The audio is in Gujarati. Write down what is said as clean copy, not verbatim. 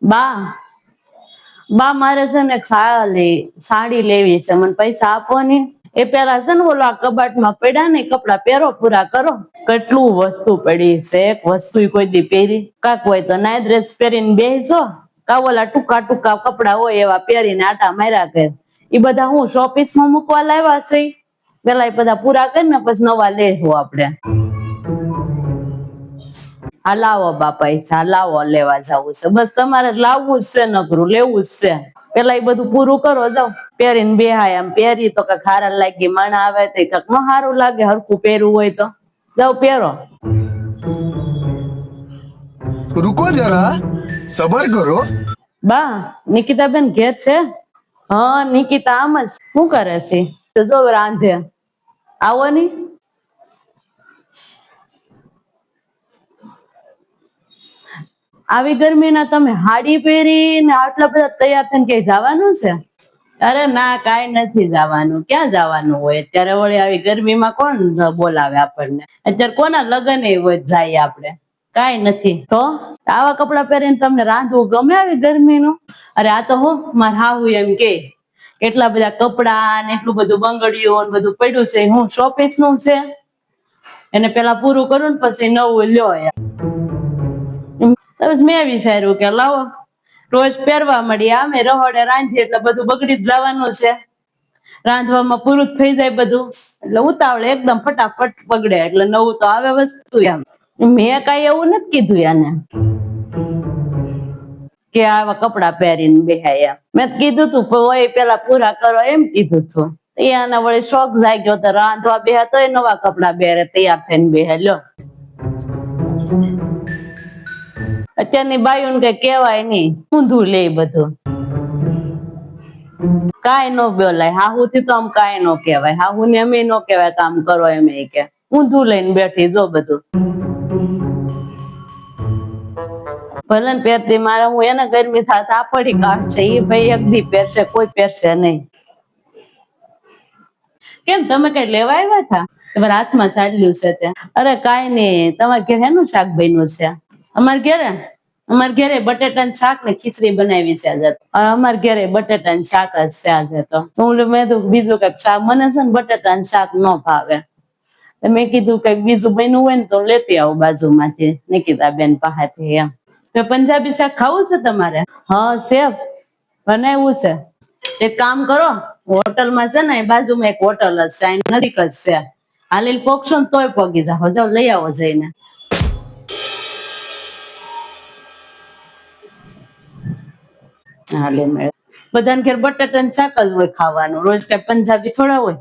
બા બા મારે છે ને સાડી લેવી છે, મને પૈસા આપો ને. એ પેલા છે ને ઓલા કબાટમાં પડ્યા ને કપડા પહેરો, પૂરા કરો. કેટલું વસ્તુ પડી છે, એક વસ્તુ કોઈ દી પહેરી કાક હોય તો નાઈ ડ્રેસ પહેરીને બેસો, કા ઓલા ટૂંકા ટૂંકા કપડા હોય એવા પહેરીને આટા માર્યા કરે. એ બધા હું શોપીસ માં મૂકવા લાવ્યા છે. પેલા એ બધા પૂરા કરીને પછી નવા લેવું આપડે. હા લાવો બા પૈસા લાવો, લેવા જવું છે બસ. તમારે લાવવું જ છે, નકરું લેવું જ છે. પેલા એ બધું પૂરું કરો, જાવ પહેરીને બેહાય. આમ પહેરી તો કઈ હારા લાગી, માણા આવે તો કઈક ન સારું લાગે. હરખું પહેરવું હોય તો જાવ પહેરો. रुको जरा, सबर करो। બા નિકિતા બેન ઘેર છે? હા નિકિતા આમ જ શું કરે છે? તો જો રાંધે. આવો ની. આવી ગરમીના તમે હાડી પહેરીને આટલા બધા તૈયાર થઈને ક્યાંય જવાનું છે? અરે ના, કાંઈ નથી જવાનું. ક્યાં જવાનું હોય અત્યારે? વળી આવી ગરમીમાં કોણ બોલાવે આપણને? અત્યારે કોના લગ્ન હોય જાય આપણે? કાંઈ નથી. તો આવા કપડા પહેરીને તમને રાંધવું ગમે આવી ગરમીનું? અરે આ તો હું માર હાહુ એમ કે કેટલા બધા કપડા ને એટલું બધું બંગડીઓ ને બધું પડ્યું છે, હું શોપીસ નું છે. એને પેલા પૂરું કરું ને પછી નવું લ્યો. મેં વિચાર્યું કે લાવો રોજ પહેરવા મળી, આમે રહોડે રાંધીએ એટલે બધું બગડી જ જવાનું છે. રાંધવામાં પૂરું થઈ જાય બધું એટલે ઉતાવળે એકદમ ફટાફટ બગડે એટલે નવું તો આવે વસ્તુ. એમ મેં કઈ એવું નથી કીધું એને કે આવા કપડા પહેરીને બેહાય. મેં કીધું તું હોય પેલા પૂરા કરો એમ કીધું તું. એના વળી શોખ જાગ્યો તો રાંધવા બેહે તો નવા કપડા પહેરે, તૈયાર થઈને બેહે. લ્યો અત્યારની બાયું કઈ કેવાય નઈ, ઊંધું લે બધું. કાંઈ ન બોલાય હાહુ થી તો આમ કાંઈ ન કેવાય. હાહુ ને એમ ન કેવાય કામ કરો એમ કે ઊંધું લઈને બેઠી જો બધું. ભલે ને પહેરતી, મારે હું એને ગરમી થાય આપડી કાઢશે. એ ભાઈ એક દી પહેરશે, કોઈ પહેરશે નહીં. કેમ તમે કઈ લેવા આવ્યા હતા? તમારા હાથમાં ચાલ્યું છે ત્યાં? અરે કાંઈ નઈ. તમારે ઘેર હેનું શાક બન્યું છે? અમારે ઘેરે બટેટાનું શાક ને ખીચડી બનાવી છે આજે. અમારે ઘેરે બટેટાનું શાક જ છે આજે. તો હું મેં તો બીજું કઈક શાક, મને છે ને બટેટાનું શાક ન ભાવે. મેં કીધું કઈક બીજું બન્યું હોય ને તો લેતી આવું બાજુમાંથી, નિકિતા બેન પાસેથી એમ. તો પંજાબી શાક ખાવું છે તમારે? હા છે, બનાવ્યું છે. એક કામ કરો, હોટલમાં છે ને બાજુમાં એક હોટલ જ છે, નજીક જ છે. હાલીને પોગશો ને તોય પોગી જાવ. જાવ લઈ આવો જઈને. હાલે બધાને ઘેર બટાટાનું શાક જ હોય ખાવાનું, રોજ કઈ પંજાબી થોડા હોય.